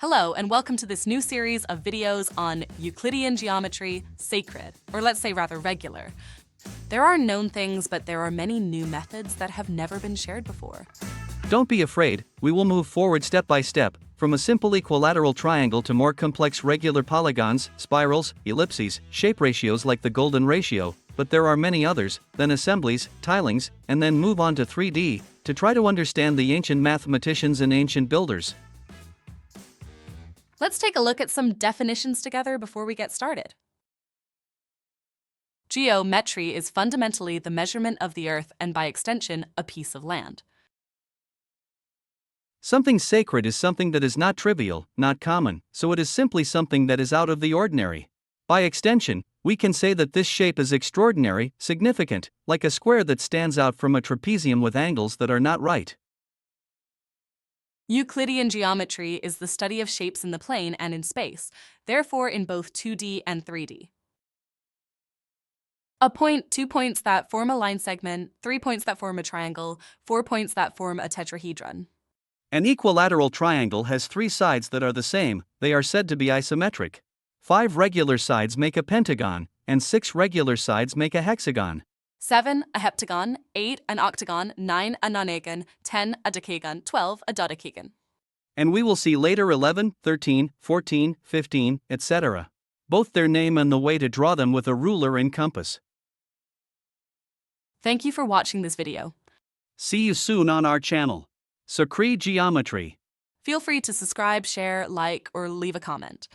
Hello, and welcome to this new series of videos on Euclidean geometry, sacred, or let's say rather regular. There are known things, but there are many new methods that have never been shared before. Don't be afraid, we will move forward step by step, from a simple equilateral triangle to more complex regular polygons, spirals, ellipses, shape ratios like the golden ratio, but there are many others, then assemblies, tilings, and then move on to 3D, to try to understand the ancient mathematicians and ancient builders. Let's take a look at some definitions together before we get started. Geometry is fundamentally the measurement of the earth and by extension, a piece of land. Something sacred is something that is not trivial, not common, so it is simply something that is out of the ordinary. By extension, we can say that this shape is extraordinary, significant, like a square that stands out from a trapezium with angles that are not right. Euclidean geometry is the study of shapes in the plane and in space, therefore in both 2D and 3D. A point, 2 points that form a line segment, 3 points that form a triangle, 4 points that form a tetrahedron. An equilateral triangle has 3 sides that are the same, they are said to be isometric. 5 regular sides make a pentagon, and 6 regular sides make a hexagon. 7, a heptagon, 8, an octagon, 9, a nonagon, 10, a decagon, 12, a dodecagon. And we will see later 11, 13, 14, 15, etc. Both their name and the way to draw them with a ruler and compass. Thank you for watching this video. See you soon on our channel. Sacred Geometry. Feel free to subscribe, share, like, or leave a comment.